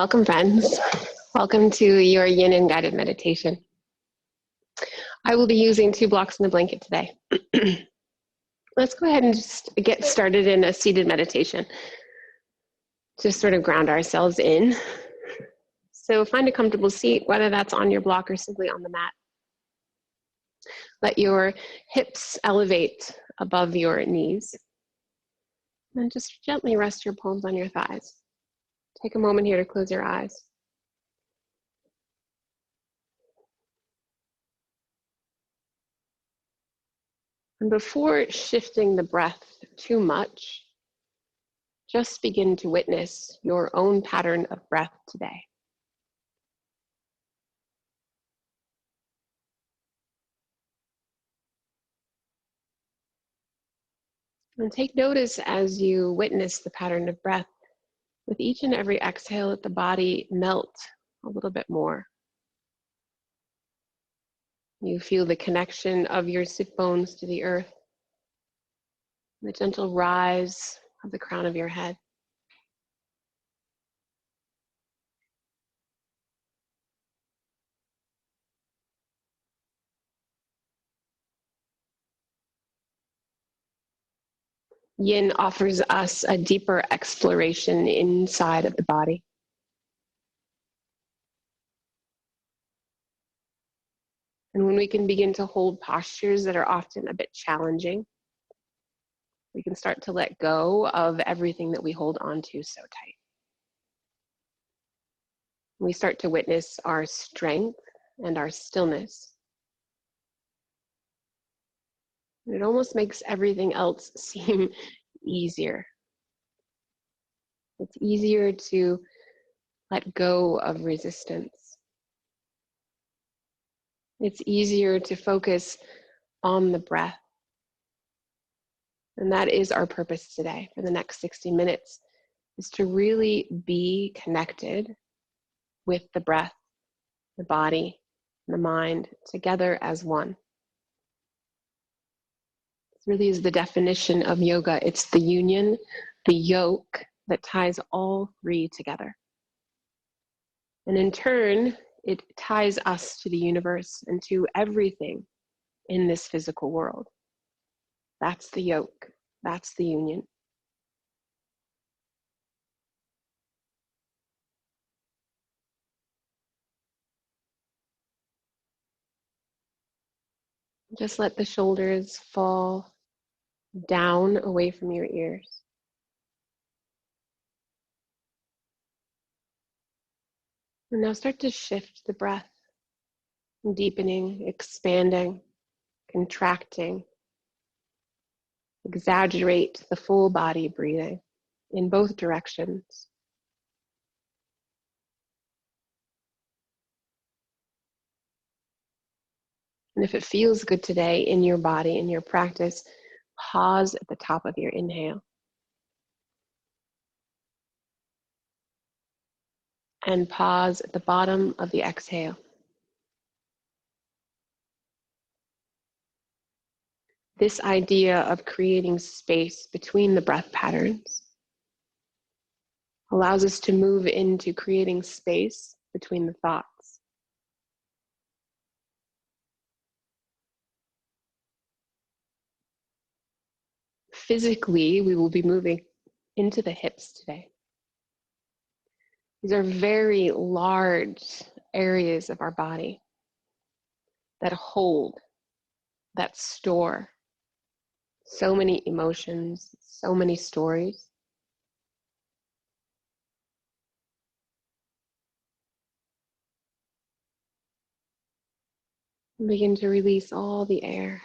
Welcome, friends. Welcome to your yin and guided meditation. I will be using 2 blocks in the blanket today. Let's go ahead and just get started in a seated meditation. Just sort of ground ourselves in. So find a comfortable seat, whether that's on your block or simply on the mat. Let your hips elevate above your knees. And just gently rest your palms on your thighs. Take a moment here to close your eyes. And before shifting the breath too much, just begin to witness your own pattern of breath today. And take notice as you witness the pattern of breath. With each and every exhale, let the body melt a little bit more. You feel the connection of your sit bones to the earth, the gentle rise of the crown of your head. Yin offers us a deeper exploration inside of the body. And when we can begin to hold postures that are often a bit challenging, we can start to let go of everything that we hold on to so tight. We start to witness our strength and our stillness. It almost makes everything else seem easier. It's easier to let go of resistance. It's easier to focus on the breath. And that is our purpose today for the next 60 minutes, is to really be connected with the breath, the body, and the mind together as one. This really is the definition of yoga. It's the union, the yoke that ties all three together. And in turn, it ties us to the universe and to everything in this physical world. That's the yoke. That's the union. Just let the shoulders fall down away from your ears. And now start to shift the breath, deepening, expanding, contracting. Exaggerate the full body breathing in both directions. And if it feels good today in your body, in your practice, pause at the top of your inhale. And pause at the bottom of the exhale. This idea of creating space between the breath patterns allows us to move into creating space between the thoughts. Physically, we will be moving into the hips today. These are very large areas of our body that hold, that store so many emotions, so many stories. And begin to release all the air.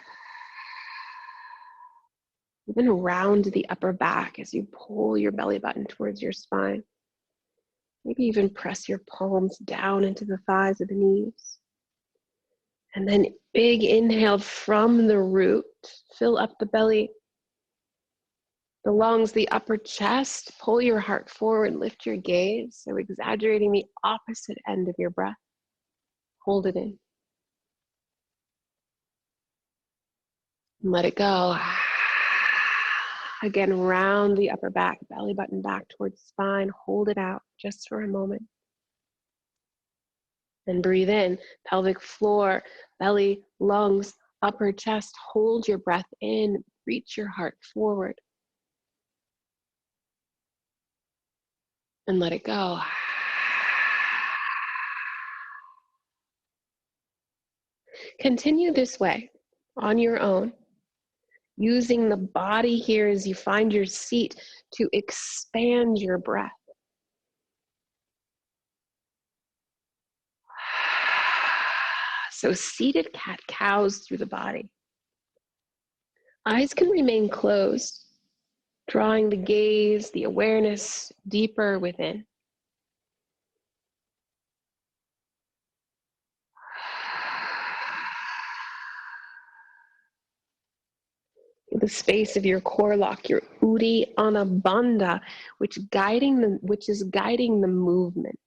Even around the upper back as you pull your belly button towards your spine. Maybe even press your palms down into the thighs of the knees. And then big inhale from the root. Fill up the belly, the lungs, the upper chest. Pull your heart forward, lift your gaze. So exaggerating the opposite end of your breath. Hold it in. And let it go. Again, round the upper back, belly button back towards the spine. Hold it out just for a moment. And breathe in, pelvic floor, belly, lungs, upper chest. Hold your breath in, reach your heart forward. And let it go. Continue this way on your own, using the body here as you find your seat to expand your breath. So seated cat-cows through the body. Eyes can remain closed, drawing the gaze, the awareness deeper within. The space of your core lock, your Uddiyana Bandha, which is guiding the movements.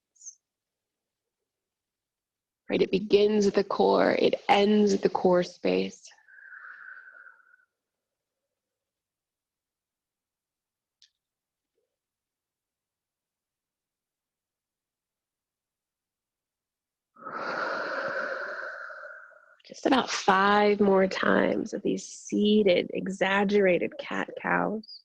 Right? It begins at the core, it ends at the core space. Just about 5 more times of these seated, exaggerated cat-cows.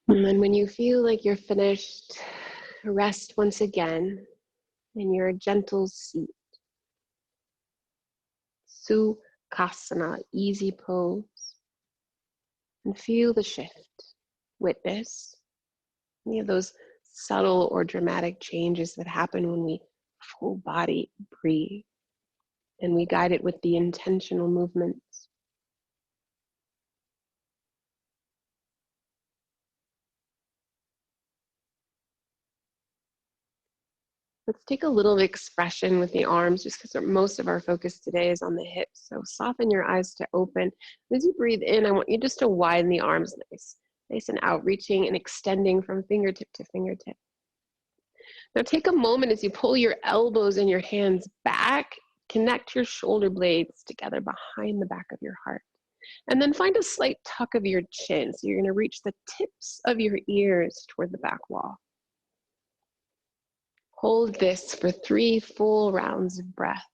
And then when you feel like you're finished, rest once again in your gentle seat. Sukhasana, easy pose. And feel the shift. Witness any of those subtle or dramatic changes that happen when we full body breathe. And we guide it with the intentional movements. Let's take a little expression with the arms, just because most of our focus today is on the hips. So soften your eyes to open. As you breathe in, I want you just to widen the arms nice and out, reaching and extending from fingertip to fingertip. Now take a moment as you pull your elbows and your hands back, connect your shoulder blades together behind the back of your heart. And then find a slight tuck of your chin. So you're going to reach the tips of your ears toward the back wall. Hold this for 3 full rounds of breath.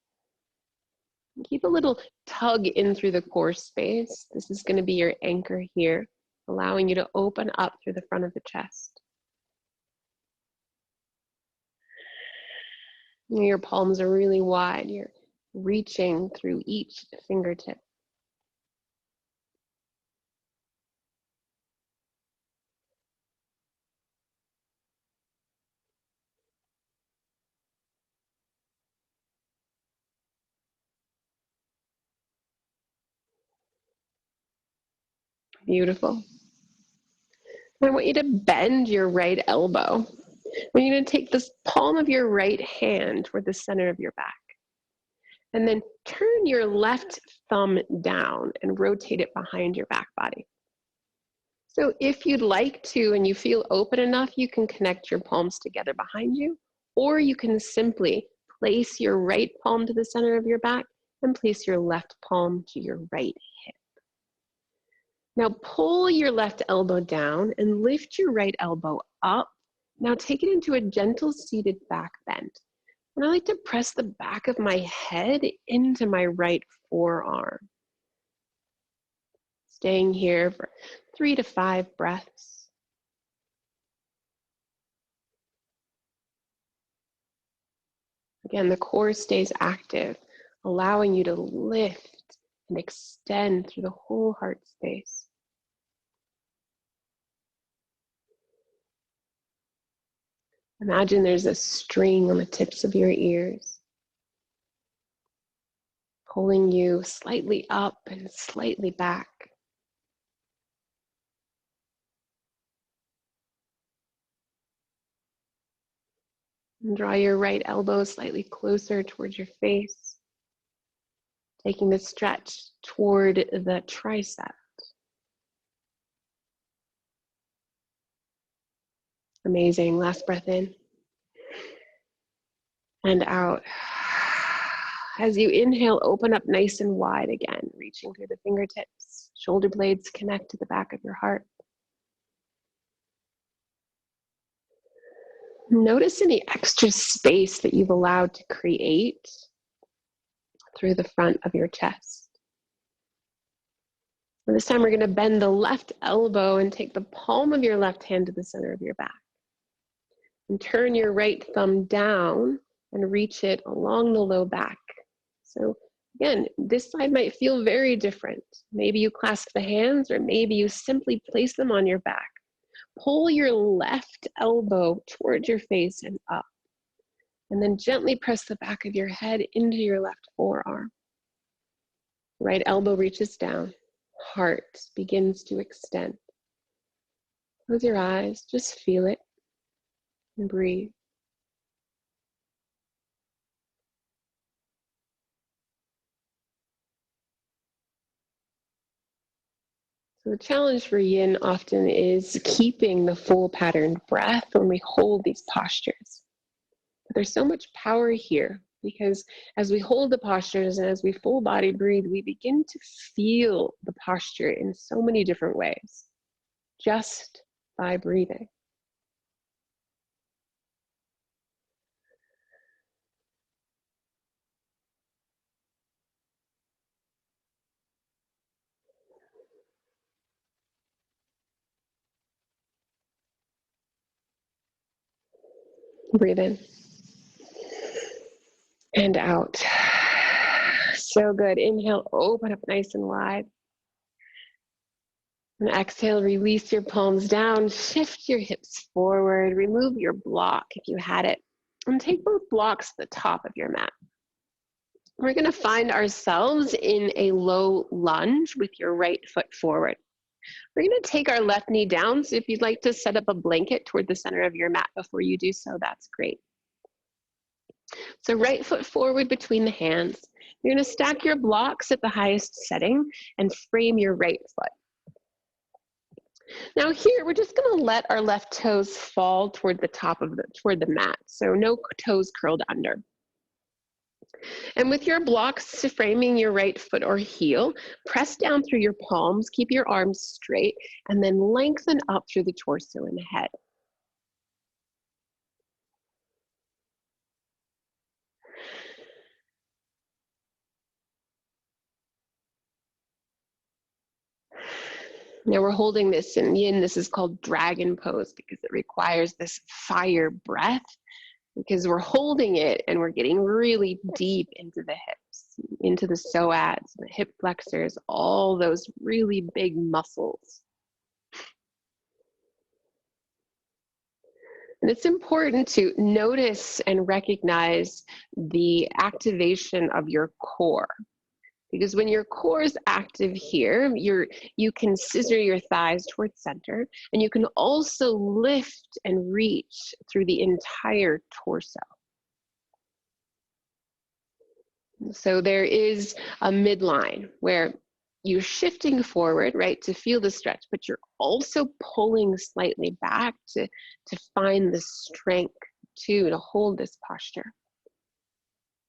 Keep a little tug in through the core space. This is going to be your anchor here, allowing you to open up through the front of the chest. Your palms are really wide. You're reaching through each fingertip. Beautiful. I want you to bend your right elbow. We're going to take this palm of your right hand toward the center of your back. And then turn your left thumb down and rotate it behind your back body. So if you'd like to and you feel open enough, you can connect your palms together behind you, or you can simply place your right palm to the center of your back and place your left palm to your right hip. Now pull your left elbow down and lift your right elbow up. Now take it into a gentle seated back bend. And I like to press the back of my head into my right forearm. Staying here for 3 to 5 breaths. Again, the core stays active, allowing you to lift and extend through the whole heart space. Imagine there's a string on the tips of your ears, pulling you slightly up and slightly back. And draw your right elbow slightly closer towards your face, taking the stretch toward the tricep. Amazing. Last breath in and out. As you inhale, open up nice and wide again, reaching through the fingertips. Shoulder blades connect to the back of your heart. Notice any extra space that you've allowed to create through the front of your chest. And this time we're going to bend the left elbow and take the palm of your left hand to the center of your back. And turn your right thumb down and reach it along the low back. So again, this side might feel very different. Maybe you clasp the hands, or maybe you simply place them on your back. Pull your left elbow towards your face and up. And then gently press the back of your head into your left forearm. Right elbow reaches down. Heart begins to extend. Close your eyes, just feel it and breathe. So the challenge for yin often is keeping the full patterned breath when we hold these postures. But there's so much power here, because as we hold the postures and as we full body breathe, we begin to feel the posture in so many different ways, just by breathing. Breathe in and out. So good. Inhale, open up nice and wide. And exhale, release your palms down, shift your hips forward, remove your block if you had it, and take both blocks to the top of your mat. We're going to find ourselves in a low lunge with your right foot forward. We're going to take our left knee down, so if you'd like to set up a blanket toward the center of your mat before you do so, that's great. So right foot forward between the hands. You're going to stack your blocks at the highest setting and frame your right foot. Now here, we're just going to let our left toes fall toward the top of toward the mat. So no toes curled under. And with your blocks framing your right foot or heel, press down through your palms, keep your arms straight, and then lengthen up through the torso and head. Now we're holding this in yin. This is called dragon pose because it requires this fire breath, because we're holding it and we're getting really deep into the hips, into the psoas, the hip flexors, all those really big muscles. And it's important to notice and recognize the activation of your core. Because when your core is active here, you can scissor your thighs towards center, and you can also lift and reach through the entire torso. So there is a midline where you're shifting forward, right, to feel the stretch, but you're also pulling slightly back to find the strength to hold this posture.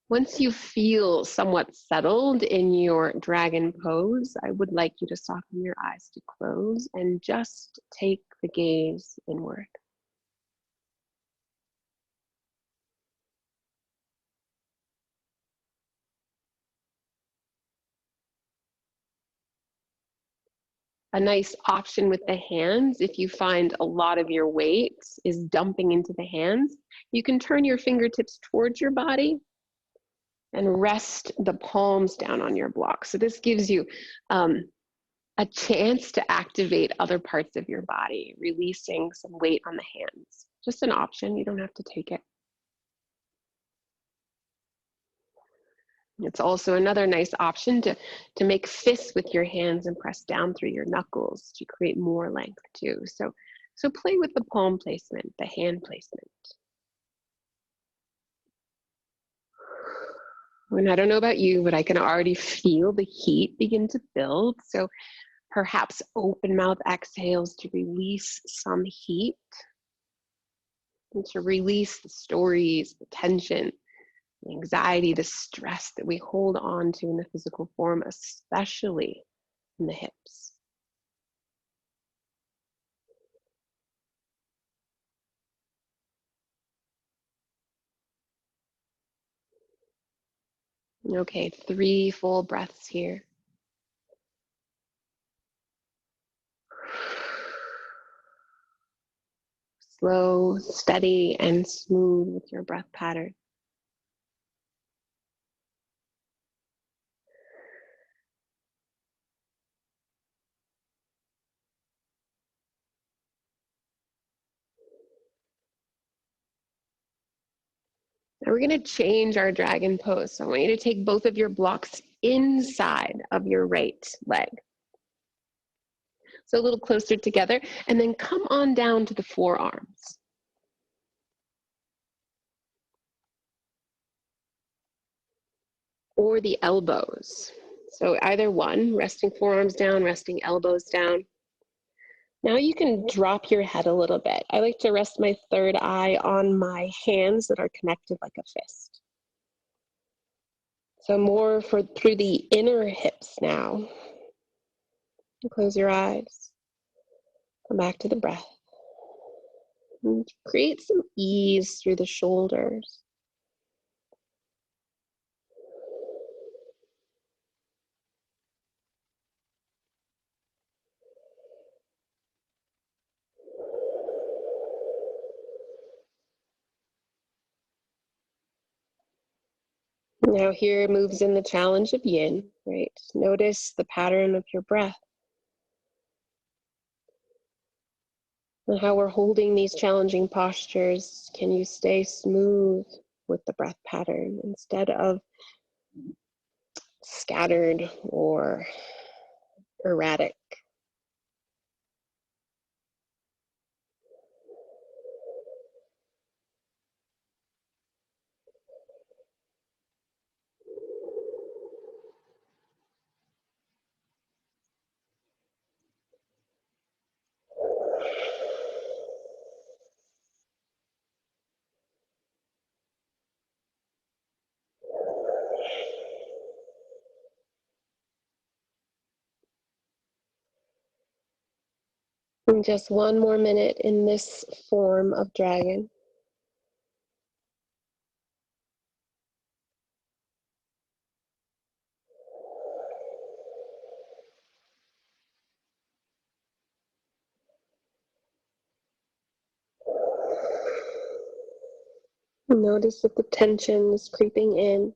Once you feel somewhat settled in your dragon pose, I would like you to soften your eyes to close and just take the gaze inward. A nice option with the hands, if you find a lot of your weight is dumping into the hands, you can turn your fingertips towards your body and rest the palms down on your block. So this gives you a chance to activate other parts of your body, releasing some weight on the hands. Just an option, you don't have to take it. It's also another nice option to make fists with your hands and press down through your knuckles to create more length too. So play with the palm placement, the hand placement. And I don't know about you, but I can already feel the heat begin to build. So perhaps open mouth exhales to release some heat and to release the stories, the tension, the anxiety, the stress that we hold on to in the physical form, especially in the hips. Okay, 3 full breaths here. Slow, steady, and smooth with your breath pattern. Now we're going to change our dragon pose. So I want you to take both of your blocks inside of your right leg. So a little closer together, and then come on down to the forearms. Or the elbows. So either one, resting forearms down, resting elbows down. Now you can drop your head a little bit. I like to rest my third eye on my hands that are connected like a fist. So more through the inner hips now. Close your eyes. Come back to the breath. And create some ease through the shoulders. Now here moves in the challenge of yin, right? Notice the pattern of your breath. And how we're holding these challenging postures. Can you stay smooth with the breath pattern instead of scattered or erratic? And just one more minute in this form of dragon. Notice if the tension is creeping in.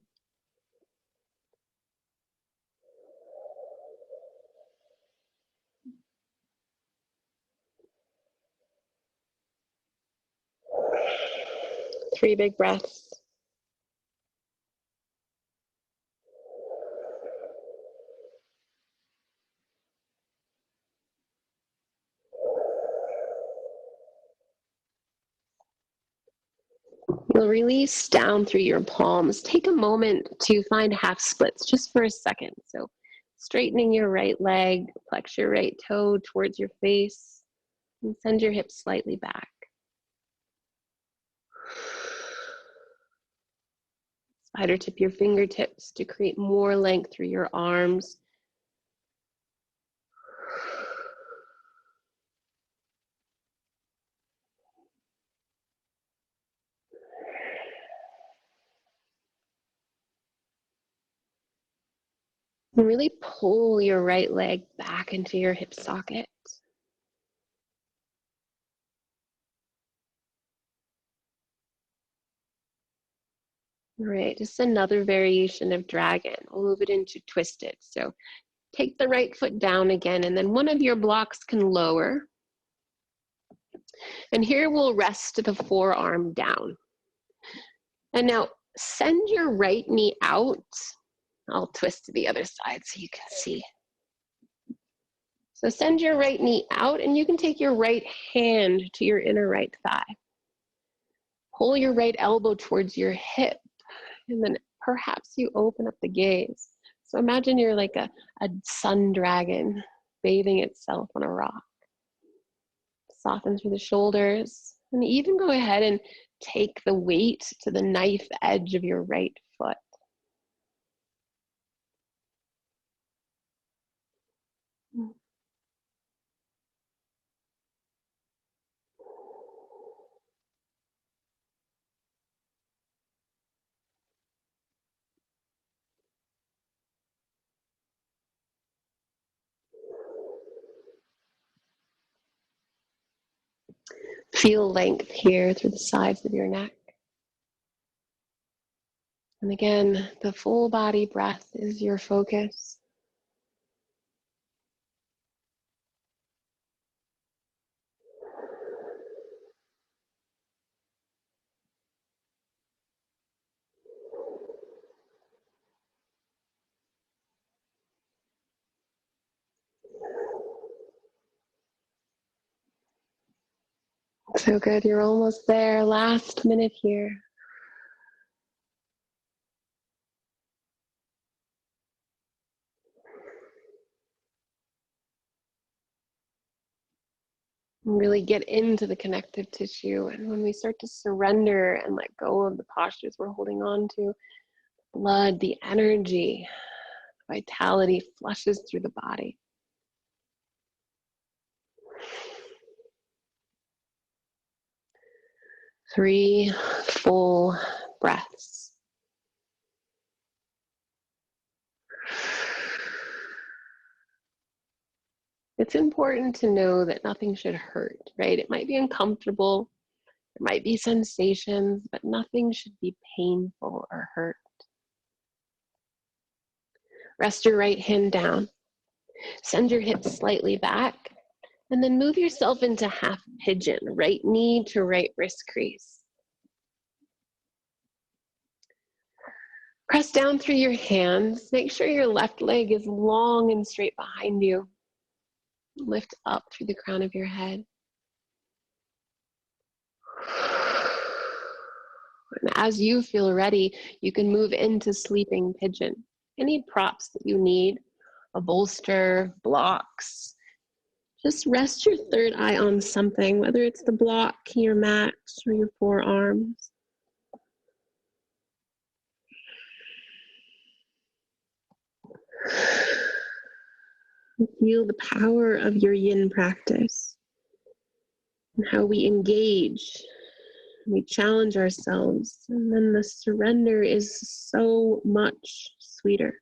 Three big breaths. You'll release down through your palms. Take a moment to find half splits just for a second. So straightening your right leg, flex your right toe towards your face, and send your hips slightly back. Spider tip your fingertips to create more length through your arms. And really pull your right leg back into your hip socket. All right, just another variation of dragon. We'll move it into twisted. So take the right foot down again, and then one of your blocks can lower. And here we'll rest the forearm down. And now send your right knee out. I'll twist to the other side so you can see. So send your right knee out, and you can take your right hand to your inner right thigh. Pull your right elbow towards your hip, and then perhaps you open up the gaze. So imagine you're like a sun dragon bathing itself on a rock. Soften through the shoulders, and even go ahead and take the weight to the knife edge of your right foot. Feel length here through the sides of your neck. And again, the full body breath is your focus. So good, you're almost there. Last minute here. Really get into the connective tissue. And when we start to surrender and let go of the postures we're holding on to, blood, the energy, vitality flushes through the body. 3 full breaths. It's important to know that nothing should hurt, right? It might be uncomfortable, there might be sensations, but nothing should be painful or hurt. Rest your right hand down. Send your hips slightly back, and then move yourself into half pigeon, right knee to right wrist crease. Press down through your hands. Make sure your left leg is long and straight behind you. Lift up through the crown of your head. And as you feel ready, you can move into sleeping pigeon. Any props that you need, a bolster, blocks. Just rest your third eye on something, whether it's the block, your mat, or your forearms. Feel the power of your yin practice and how we engage, we challenge ourselves, and then the surrender is so much sweeter.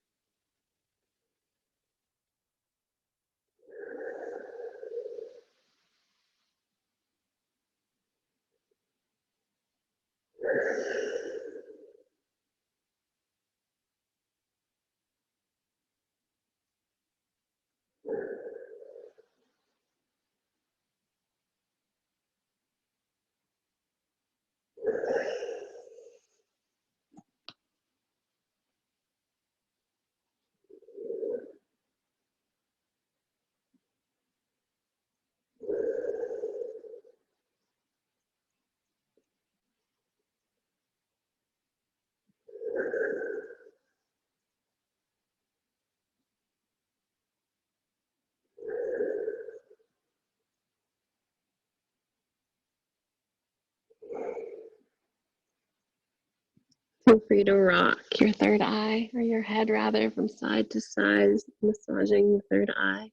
Feel free to rock your third eye, or your head rather, from side to side, massaging the third eye.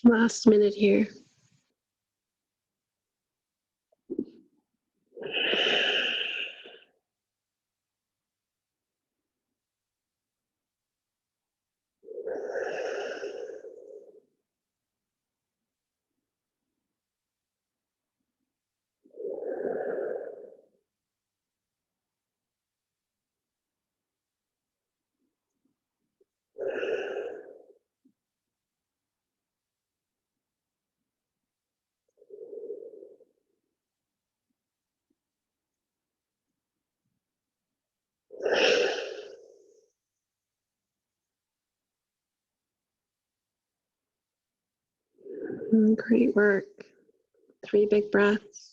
Last minute here. Great work. 3 big breaths.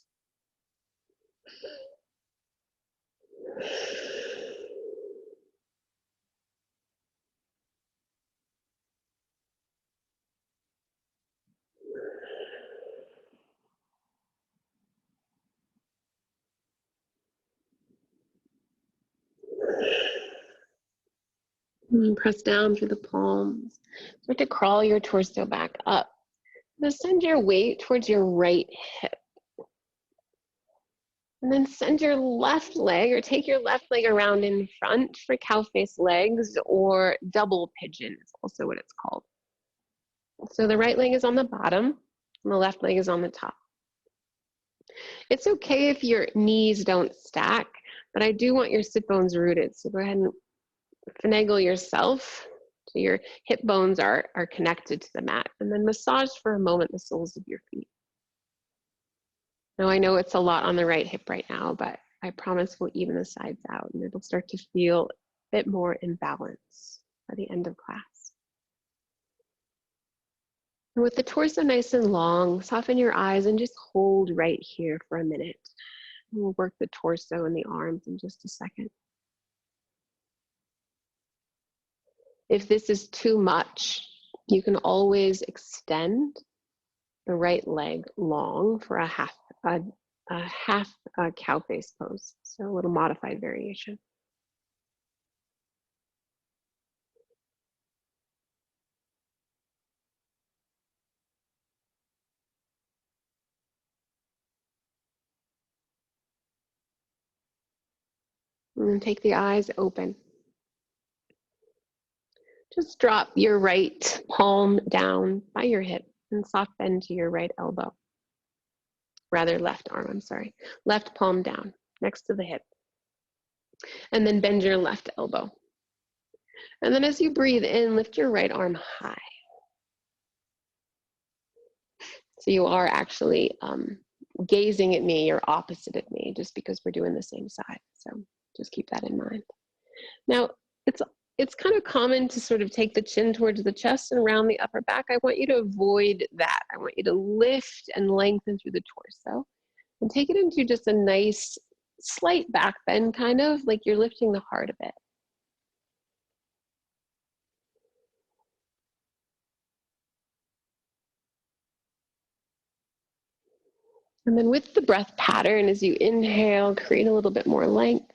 And press down through the palms. Start to crawl your torso back up. Now send your weight towards your right hip. And then send your left leg, or take your left leg around in front for cow face legs, or double pigeon is also what it's called. So the right leg is on the bottom, and the left leg is on the top. It's okay if your knees don't stack, but I do want your sit bones rooted. So go ahead and finagle yourself so your hip bones are connected to the mat. And then massage for a moment the soles of your feet. Now I know it's a lot on the right hip right now, but I promise we'll even the sides out and it'll start to feel a bit more in balance by the end of class. And with the torso nice and long, soften your eyes and just hold right here for a minute. We'll work the torso and the arms in just a second. If this is too much, you can always extend the right leg long for a half cow face pose. So a little modified variation. And then take the eyes open. Just drop your right palm down by your hip and soft bend to your right elbow. Rather left arm, I'm sorry. Left palm down next to the hip. And then bend your left elbow. And then as you breathe in, lift your right arm high. So you are actually gazing at me, you're opposite of me, just because we're doing the same side. So just keep that in mind. Now, it's kind of common to sort of take the chin towards the chest and round the upper back. I want you to avoid that. I want you to lift and lengthen through the torso and take it into just a nice slight back bend, kind of like you're lifting the heart a bit. And then with the breath pattern, as you inhale, create a little bit more length.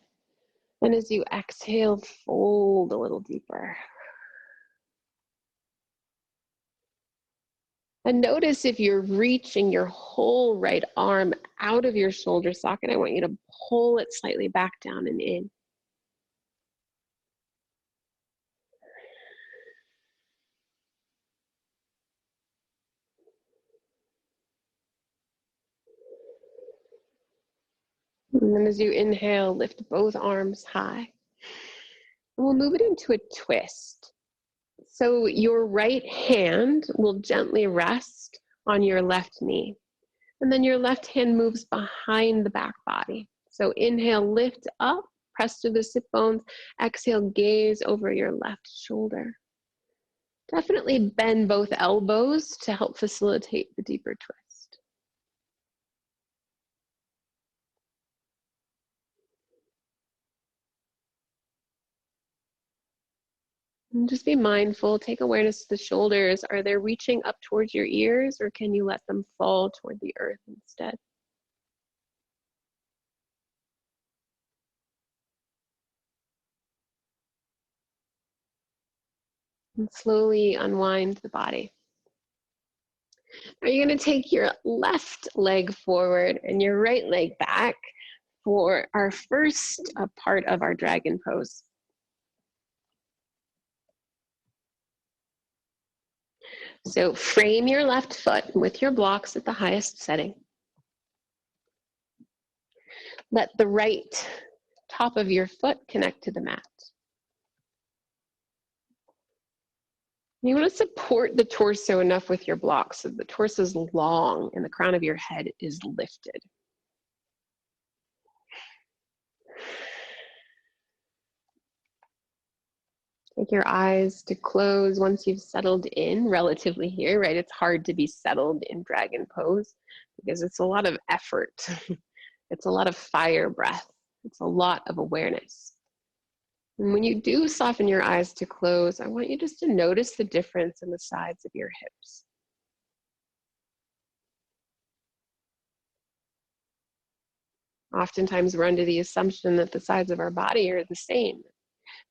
And as you exhale, fold a little deeper. And notice if you're reaching your whole right arm out of your shoulder socket, I want you to pull it slightly back down and in. And then as you inhale, lift both arms high. And we'll move it into a twist. So your right hand will gently rest on your left knee. And then your left hand moves behind the back body. So inhale, lift up, press to the sit bones. Exhale, gaze over your left shoulder. Definitely bend both elbows to help facilitate the deeper twist. And just be mindful, take awareness to the shoulders. Are they reaching up towards your ears, or can you let them fall toward the earth instead? And slowly unwind the body. Now you're going to take your left leg forward and your right leg back for our first part of our dragon pose. So frame your left foot with your blocks at the highest setting. Let the right top of your foot connect to the mat. You want to support the torso enough with your blocks so the torso is long and the crown of your head is lifted. Take your eyes to close once you've settled in relatively here, right? It's hard to be settled in dragon pose because it's a lot of effort. It's a lot of fire breath. It's a lot of awareness. And when you do soften your eyes to close, I want you just to notice the difference in the sides of your hips. Oftentimes we're under the assumption that the sides of our body are the same.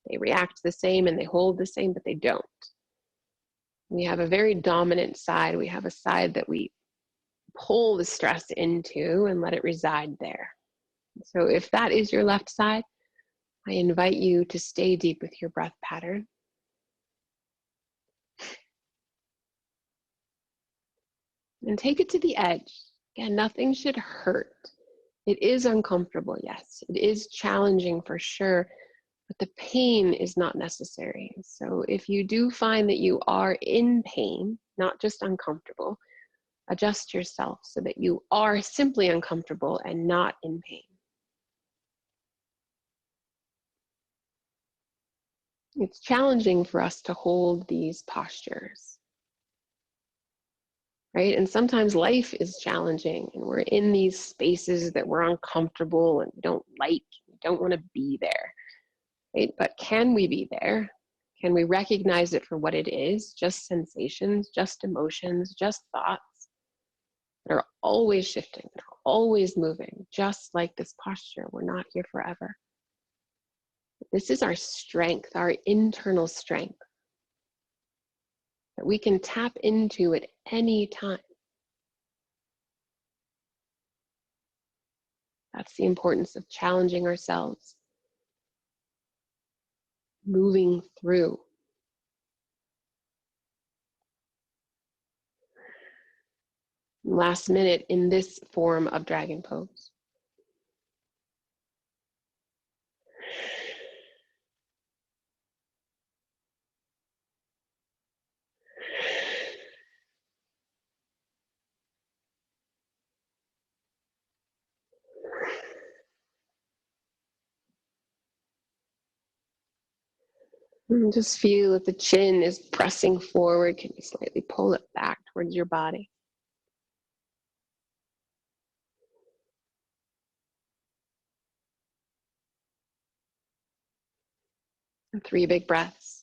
They react the same and they hold the same, but they don't. We have a very dominant side. We have a side that we pull the stress into and let it reside there. So if that is your left side, I invite you to stay deep with your breath pattern. And take it to the edge. Again, nothing should hurt. It is uncomfortable, yes. It is challenging for sure, but the pain is not necessary. So if you do find that you are in pain, not just uncomfortable, adjust yourself so that you are simply uncomfortable and not in pain. It's challenging for us to hold these postures, right? And sometimes life is challenging and we're in these spaces that we're uncomfortable and don't like, we don't want to be there, right? But can we be there? Can we recognize it for what it is? Just sensations, just emotions, just thoughts that are always shifting, that are always moving, just like this posture. We're not here forever. This is our strength, our internal strength that we can tap into at any time. That's the importance of challenging ourselves, moving through. Last minute in this form of dragon pose. And just feel that the chin is pressing forward. Can you slightly pull it back towards your body? And 3 big breaths.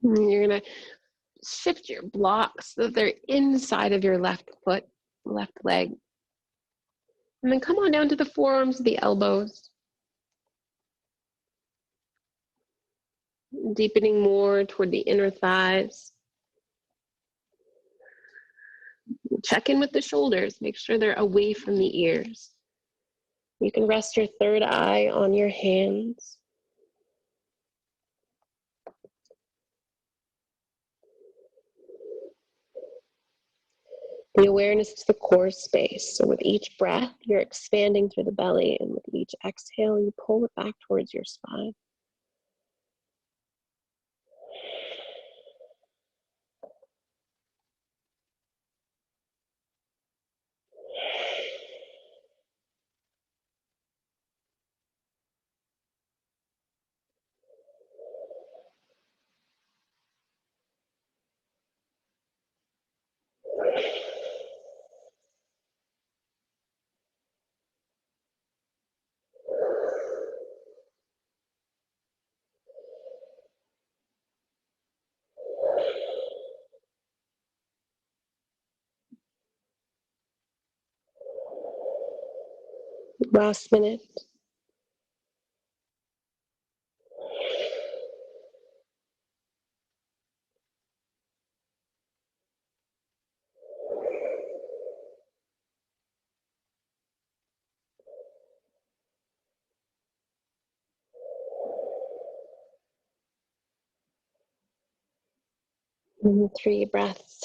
And you're gonna shift your blocks so that they're inside of your left foot, left leg. And then come on down to the forearms, the elbows. Deepening more toward the inner thighs. Check in with the shoulders. Make sure they're away from the ears. You can rest your third eye on your hands. The awareness to the core space. So with each breath, you're expanding through the belly, and with each exhale, you pull it back towards your spine. Last minute. And 3 breaths.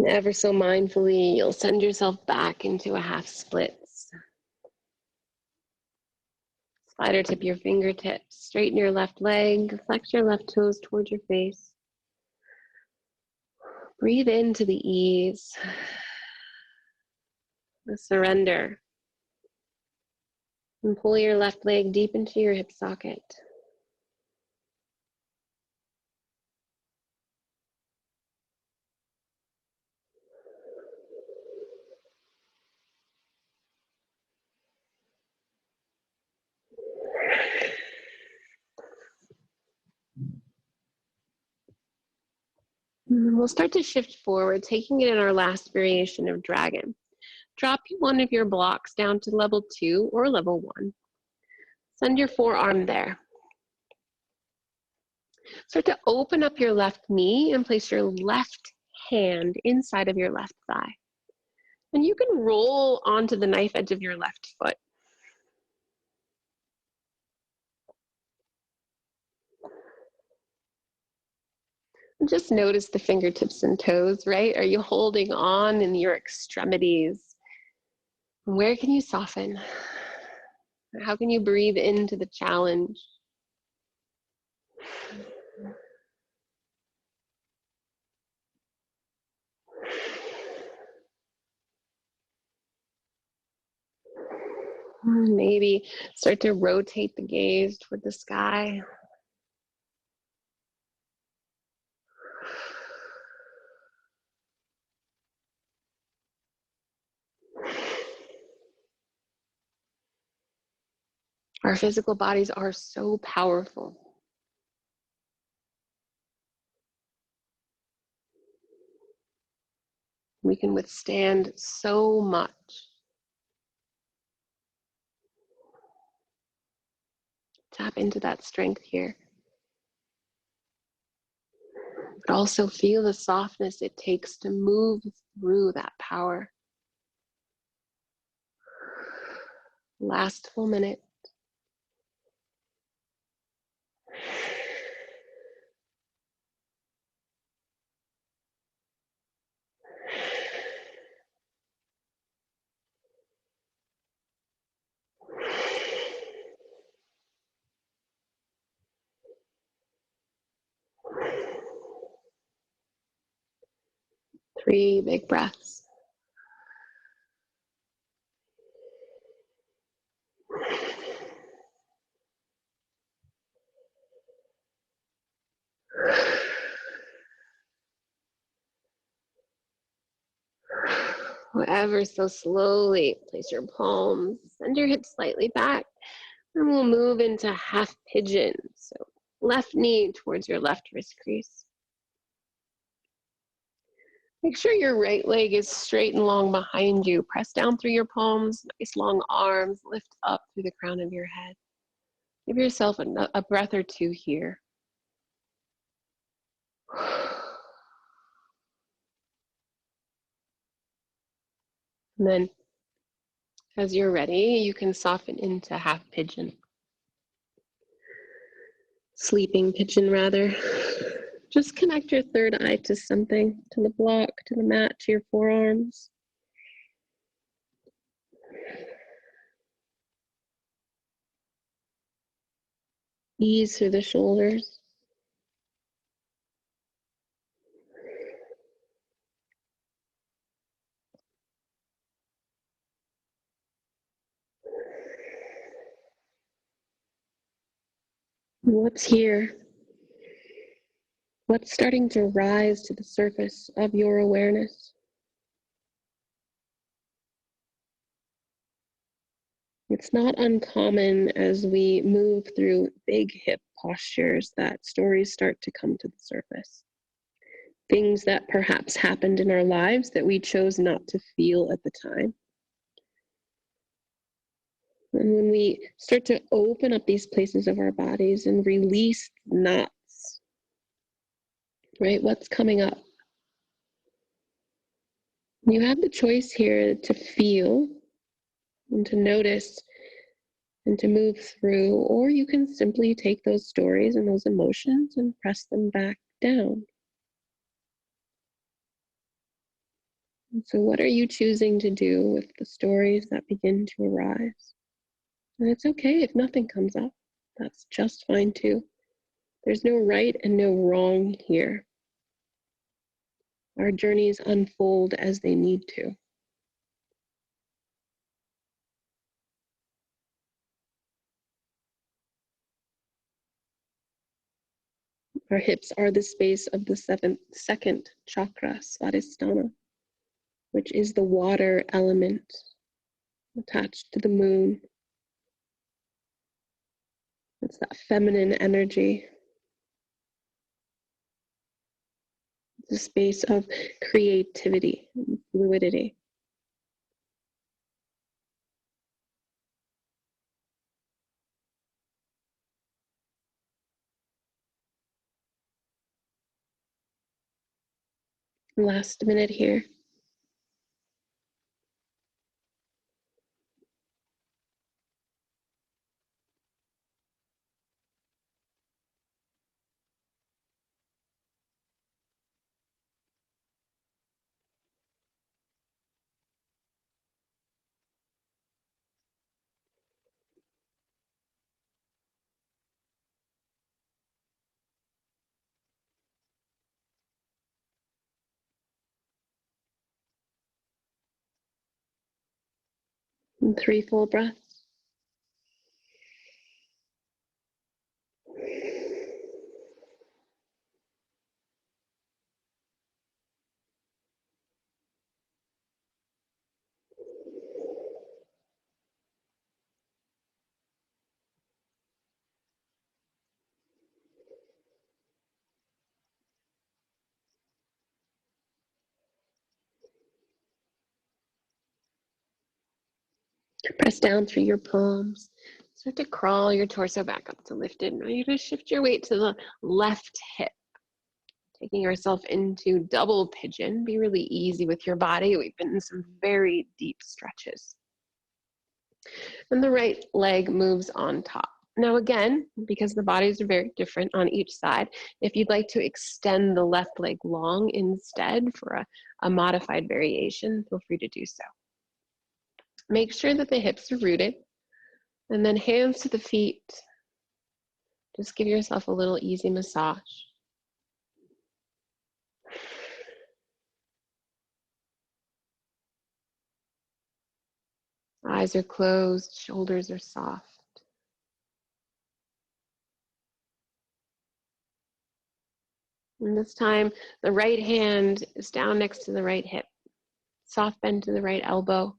And ever so mindfully, you'll send yourself back into a half splits. Spider tip your fingertips, straighten your left leg, flex your left toes towards your face. Breathe into the ease, the surrender. And pull your left leg deep into your hip socket. And we'll start to shift forward, taking it in our last variation of dragon. Drop one of your blocks down to level 2 or level 1. Send your forearm there. Start to open up your left knee and place your left hand inside of your left thigh. And you can roll onto the knife edge of your left foot. Just notice the fingertips and toes, right? Are you holding on in your extremities? Where can you soften? How can you breathe into the challenge? Maybe start to rotate the gaze toward the sky. Our physical bodies are so powerful. We can withstand so much. Tap into that strength here. But also feel the softness it takes to move through that power. Last full minute. Three big breaths. Ever so slowly, place your palms, send your hips slightly back, and we'll move into half pigeon. So left knee towards your left wrist crease. Make sure your right leg is straight and long behind you. Press down through your palms, nice long arms, lift up through the crown of your head. Give yourself a breath or two here. And then, as you're ready, you can soften into half pigeon. Sleeping pigeon, rather. Just connect your third eye to something, to the block, to the mat, to your forearms. Ease through the shoulders. What's here? What's starting to rise to the surface of your awareness? It's not uncommon as we move through big hip postures that stories start to come to the surface. Things that perhaps happened in our lives that we chose not to feel at the time. And when we start to open up these places of our bodies and release knots, right? What's coming up? You have the choice here to feel and to notice and to move through, or you can simply take those stories and those emotions and press them back down. So what are you choosing to do with the stories that begin to arise? And it's okay if nothing comes up. That's just fine too. There's no right and no wrong here. Our journeys unfold as they need to. Our hips are the space of the second chakra, Svadhisthana, which is the water element attached to the moon. It's that feminine energy. It's a space of creativity and fluidity. Last minute here. And 3 full breaths. Press down through your palms. Start to crawl your torso back up to lift it. Now you're going to shift your weight to the left hip. Taking ourselves into double pigeon. Be really easy with your body. We've been in some very deep stretches. And the right leg moves on top. Now again, because the bodies are very different on each side, if you'd like to extend the left leg long instead for a modified variation, feel free to do so. Make sure that the hips are rooted, and then hands to the feet. Just give yourself a little easy massage. Eyes are closed, shoulders are soft. And this time, the right hand is down next to the right hip. Soft bend to the right elbow.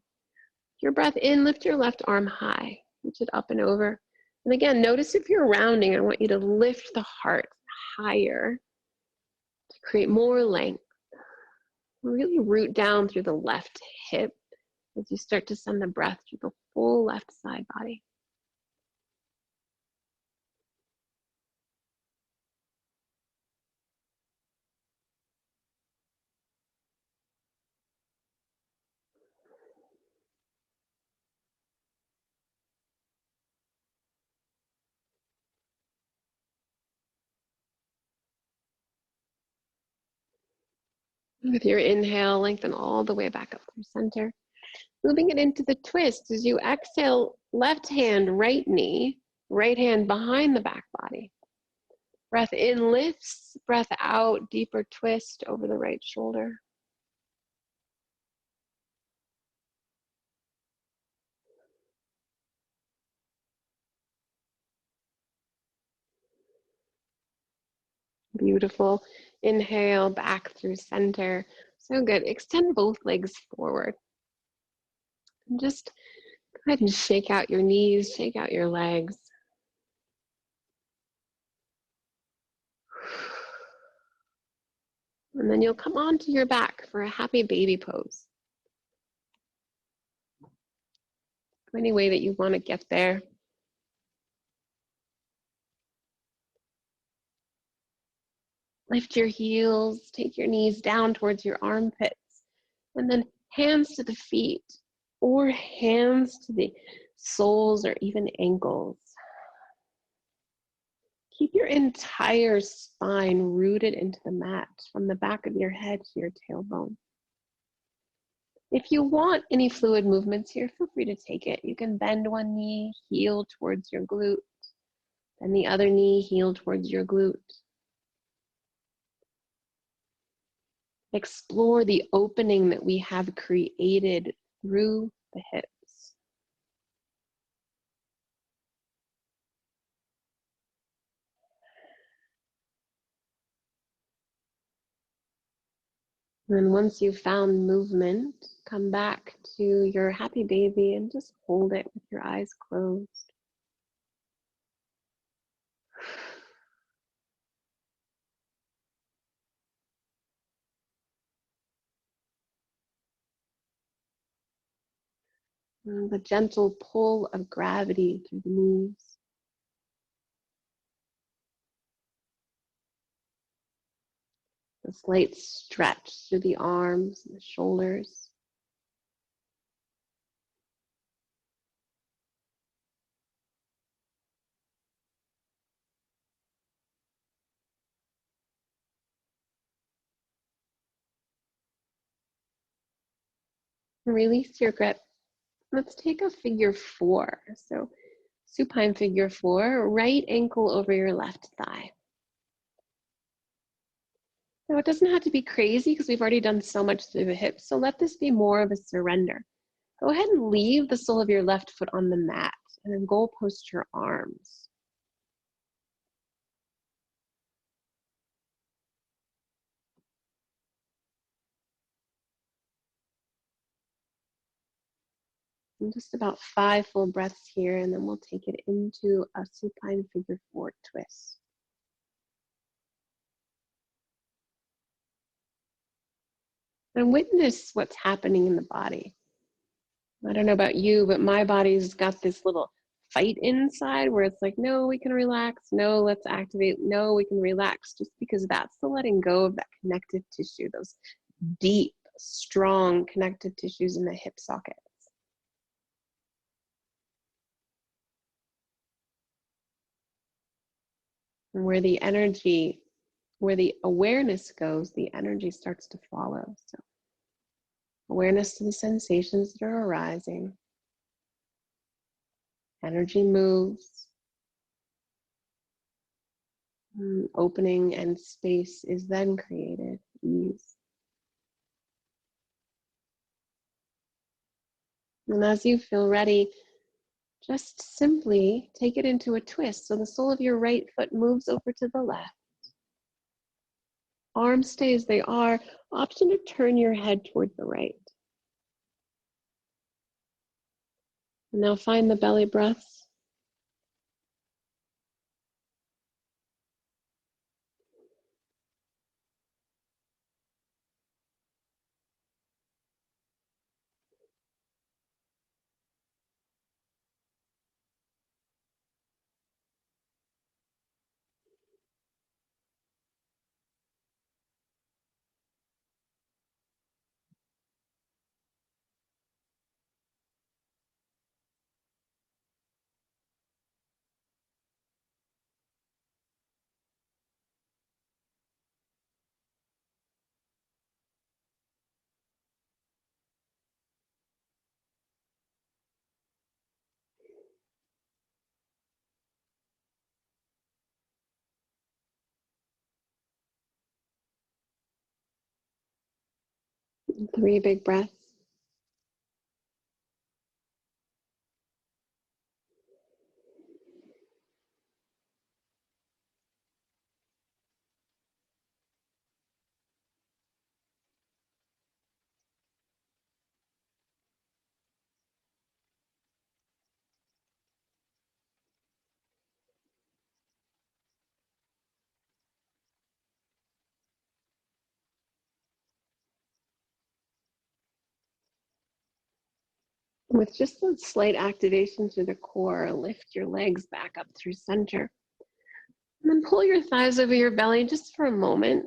Your breath in, lift your left arm high. Reach it up and over. And again, notice if you're rounding, I want you to lift the heart higher to create more length. Really root down through the left hip as you start to send the breath through the full left side body. With your inhale, lengthen all the way back up through center. Moving it into the twist as you exhale, left hand, right knee, right hand behind the back body. Breath in lifts, breath out, deeper twist over the right shoulder. Beautiful. Inhale, back through center. So good. Extend both legs forward. And just go ahead and shake out your knees, shake out your legs. And then you'll come onto your back for a happy baby pose. Any way that you want to get there. Lift your heels, take your knees down towards your armpits, and then hands to the feet or hands to the soles or even ankles. Keep your entire spine rooted into the mat from the back of your head to your tailbone. If you want any fluid movements here, feel free to take it. You can bend one knee, heel towards your glute, then the other knee, heel towards your glute. Explore the opening that we have created through the hips. And then once you've found movement, come back to your happy baby and just hold it with your eyes closed. And the gentle pull of gravity through the knees. The slight stretch through the arms and the shoulders. Release your grip. Let's take a figure 4. So supine figure 4, right ankle over your left thigh. Now it doesn't have to be crazy because we've already done so much through the hips. So let this be more of a surrender. Go ahead and leave the sole of your left foot on the mat and then goal post your arms. And just about 5 full breaths here, and then we'll take it into a supine figure 4 twist. And witness what's happening in the body. I don't know about you, but my body's got this little fight inside where it's like, no, we can relax. No, let's activate. No, we can relax, just because that's the letting go of that connective tissue, those deep, strong connective tissues in the hip socket. And where the energy, where the awareness goes, the energy starts to follow. So awareness to the sensations that are arising. Energy moves. Opening and space is then created. Ease. And as you feel ready, just simply take it into a twist. So the sole of your right foot moves over to the left. Arms stay as they are. Option to turn your head toward the right. And now find the belly breaths. Three big breaths. With just a slight activation through the core, lift your legs back up through center. And then pull your thighs over your belly just for a moment.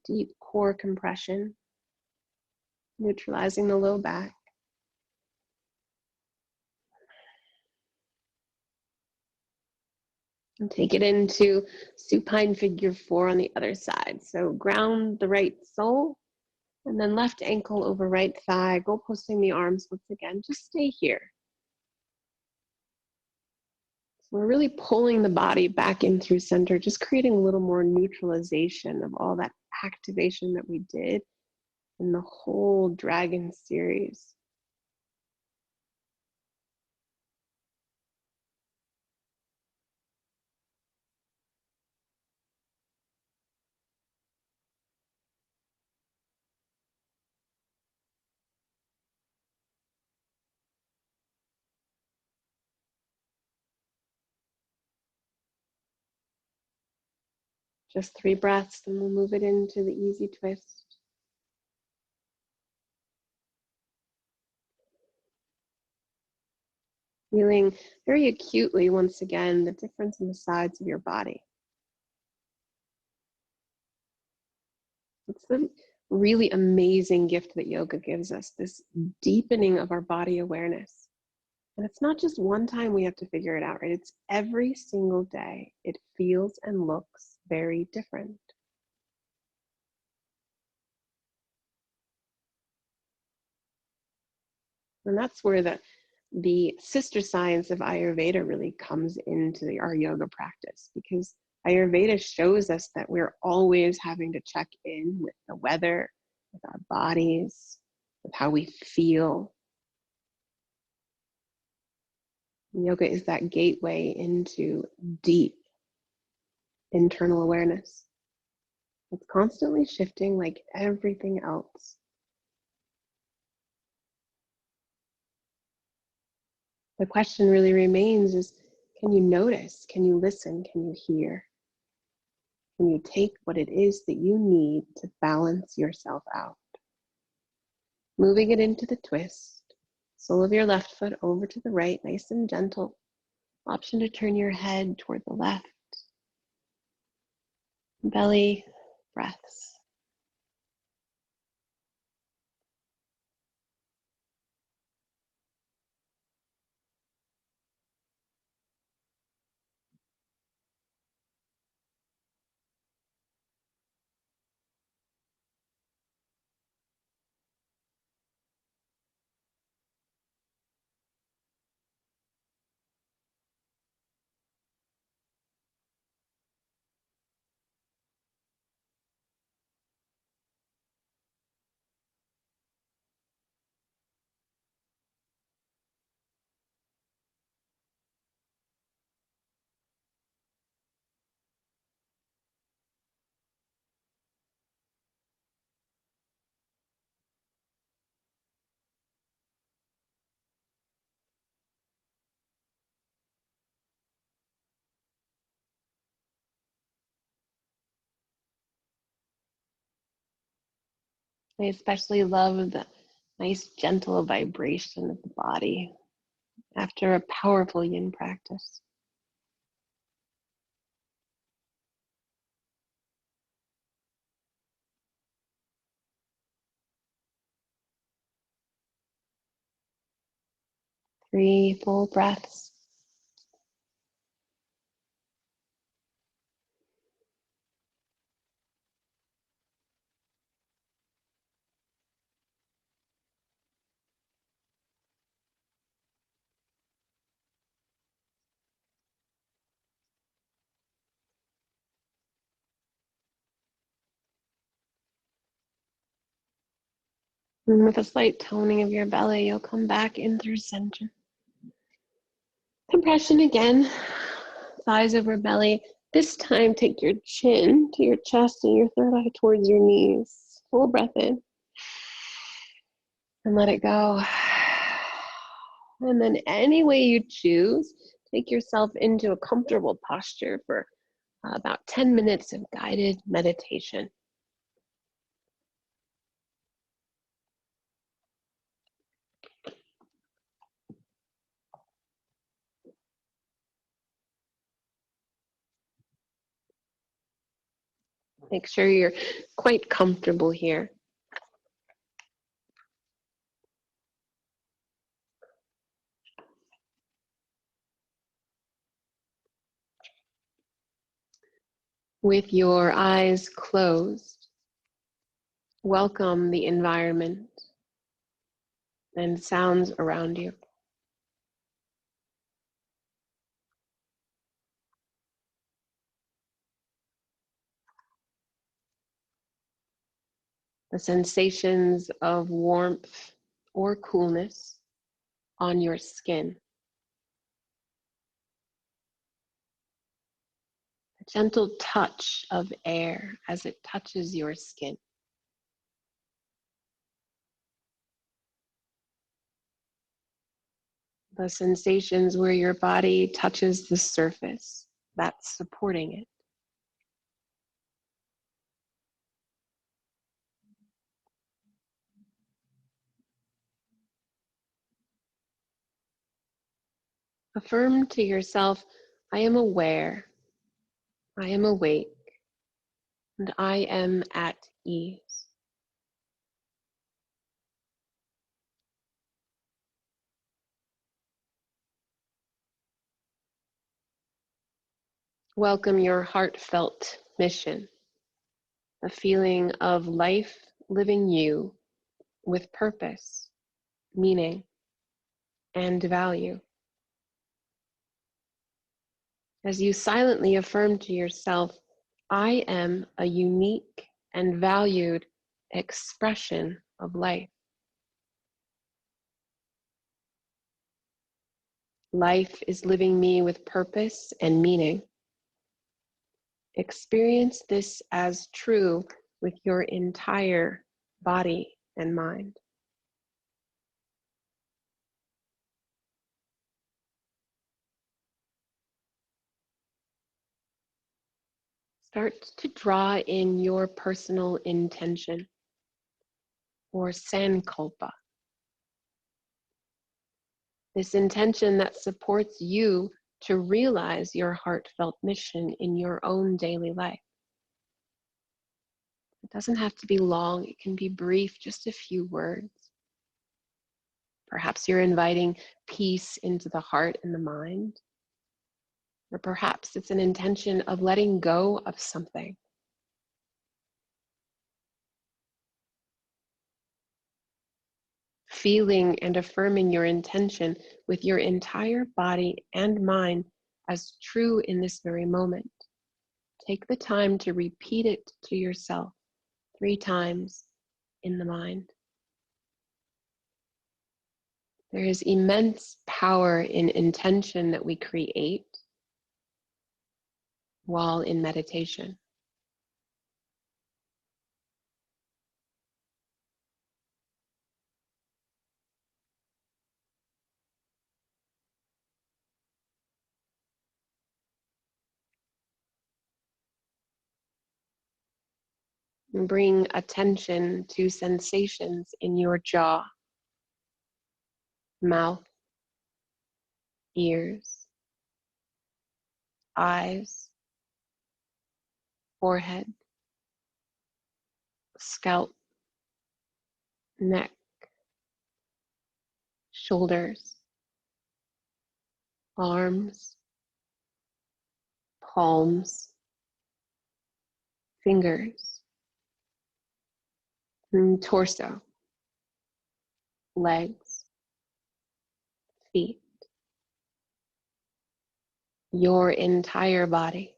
Deep core compression, neutralizing the low back. And take it into supine figure 4 on the other side. So ground the right sole And then left ankle over right thigh, goal posting the arms once again, just stay here. So we're really pulling the body back in through center, just creating a little more neutralization of all that activation that we did in the whole dragon series. Just 3 breaths, and we'll move it into the easy twist. Feeling very acutely, once again, the difference in the sides of your body. It's the really amazing gift that yoga gives us, this deepening of our body awareness. And it's not just one time we have to figure it out, right? It's every single day. It feels and looks very different. And that's where the sister science of Ayurveda really comes into our yoga practice, because Ayurveda shows us that we're always having to check in with the weather, with our bodies, with how we feel. Yoga is that gateway into deep internal awareness. It's constantly shifting like everything else. The question really remains is, can you notice? Can you listen? Can you hear? Can you take what it is that you need to balance yourself out? Moving it into the twist. Sole of your left foot over to the right, nice and gentle. Option to turn your head toward the left. Belly breaths. I especially love the nice gentle vibration of the body after a powerful yin practice. Three full breaths. And with a slight toning of your belly, you'll come back in through center. Compression again, thighs over belly. This time, take your chin to your chest and your third eye towards your knees. Full breath in. And let it go. And then any way you choose, take yourself into a comfortable posture for about 10 minutes of guided meditation. Make sure you're quite comfortable here. With your eyes closed, welcome the environment and sounds around you. The sensations of warmth or coolness on your skin. A gentle touch of air as it touches your skin. The sensations where your body touches the surface that's supporting it. Affirm to yourself, I am aware, I am awake, and I am at ease. Welcome your heartfelt mission, the feeling of life living you with purpose, meaning, and value. As you silently affirm to yourself, I am a unique and valued expression of life. Life is living me with purpose and meaning. Experience this as true with your entire body and mind. Start to draw in your personal intention or sankalpa. This intention that supports you to realize your heartfelt mission in your own daily life. It doesn't have to be long, it can be brief, just a few words. Perhaps you're inviting peace into the heart and the mind. Or perhaps it's an intention of letting go of something. Feeling and affirming your intention with your entire body and mind as true in this very moment. Take the time to repeat it to yourself 3 times in the mind. There is immense power in intention that we create while in meditation. And bring attention to sensations in your jaw, mouth, ears, eyes, forehead, scalp, neck, shoulders, arms, palms, fingers, and torso, legs, feet, your entire body.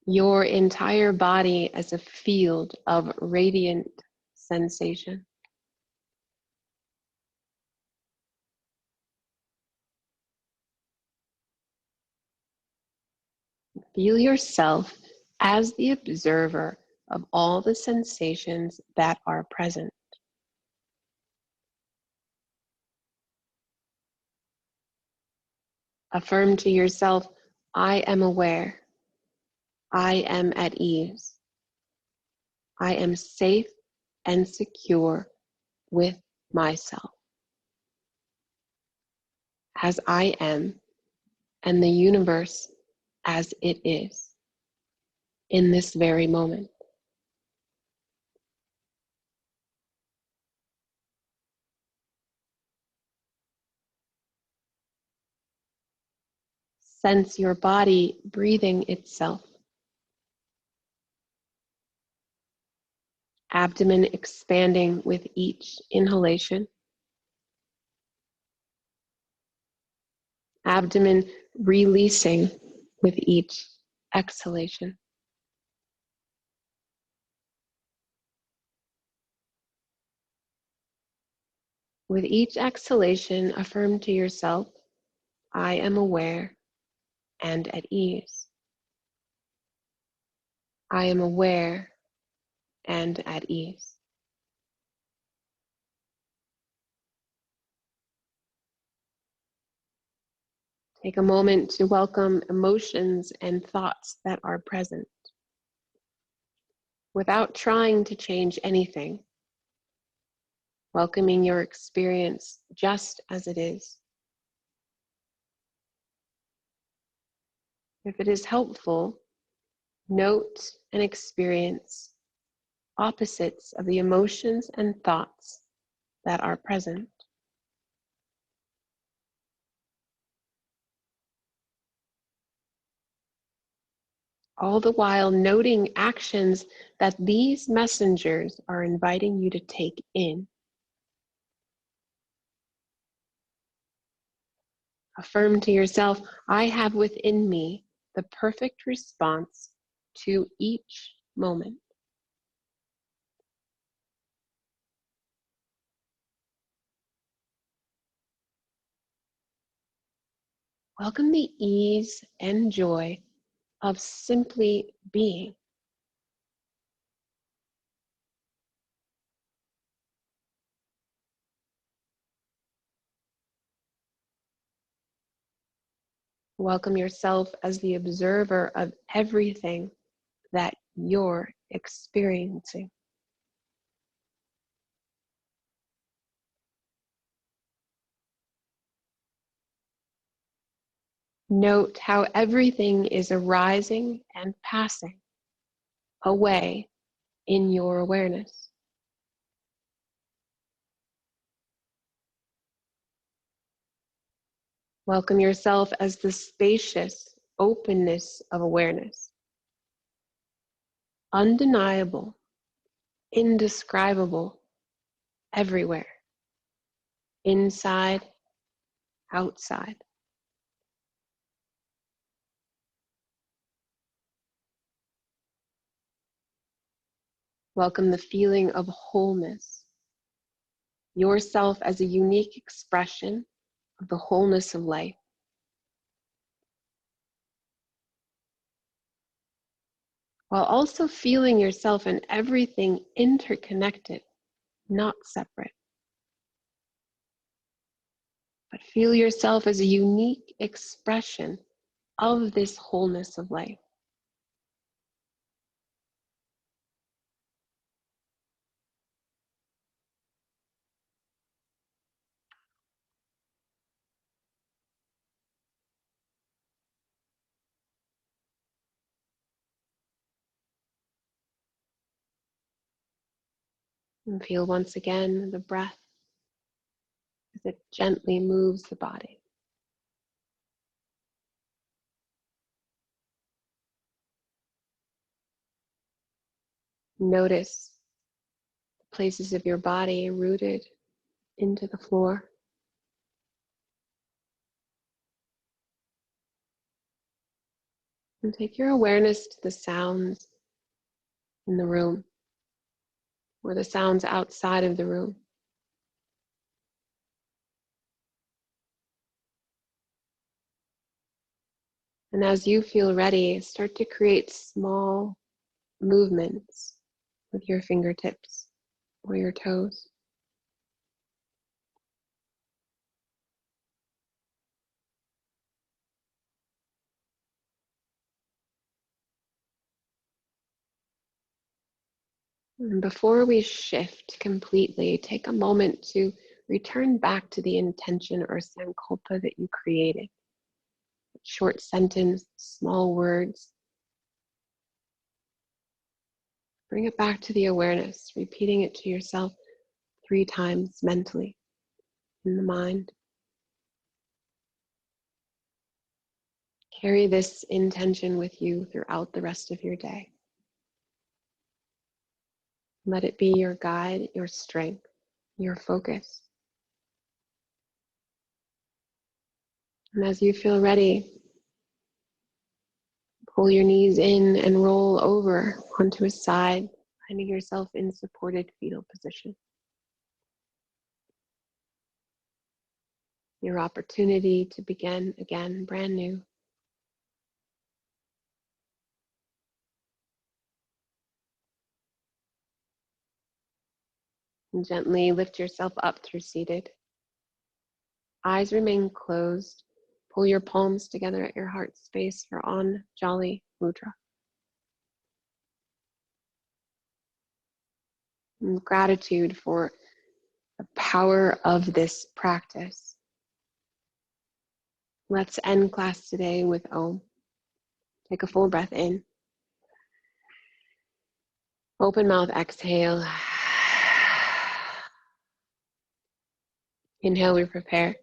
Your entire body as a field of radiant sensation. Feel yourself as the observer of all the sensations that are present. Affirm to yourself, I am aware. I am at ease. I am safe and secure with myself as I am and the universe as it is in this very moment. Sense your body breathing itself. Abdomen expanding with each inhalation. Abdomen releasing with each exhalation. With each exhalation, affirm to yourself, I am aware and at ease. I am aware and at ease. Take a moment to welcome emotions and thoughts that are present. Without trying to change anything, welcoming your experience just as it is. If it is helpful, note and experience opposites of the emotions and thoughts that are present. All the while noting actions that these messengers are inviting you to take in. Affirm to yourself, I have within me the perfect response to each moment. Welcome the ease and joy of simply being. Welcome yourself as the observer of everything that you're experiencing. Note how everything is arising and passing away in your awareness. Welcome yourself as the spacious openness of awareness. Undeniable, indescribable, everywhere. Inside, outside. Welcome the feeling of wholeness. Yourself as a unique expression of the wholeness of life. While also feeling yourself and everything interconnected, not separate. But feel yourself as a unique expression of this wholeness of life. And feel once again the breath as it gently moves the body. Notice the places of your body rooted into the floor. And take your awareness to the sounds in the room or the sounds outside of the room. And as you feel ready, start to create small movements with your fingertips or your toes. And before we shift completely, take a moment to return back to the intention or sankalpa that you created. Short sentence, small words. Bring it back to the awareness, repeating it to yourself 3 times mentally in the mind. Carry this intention with you throughout the rest of your day. Let it be your guide, your strength, your focus. And as you feel ready, pull your knees in and roll over onto a side, finding yourself in supported fetal position. Your opportunity to begin again, brand new. And gently lift yourself up through seated. Eyes remain closed. Pull your palms together at your heart space for Anjali Mudra. And gratitude for the power of this practice. Let's end class today with Om. Take a full breath in. Open mouth, exhale. Inhale, we prepare.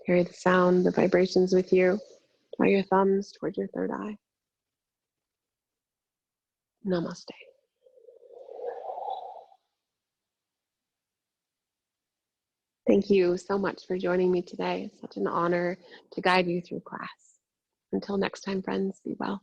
Carry the sound, the vibrations with you. Draw your thumbs towards your third eye. Namaste. Thank you so much for joining me today. It's such an honor to guide you through class. Until next time, friends, be well.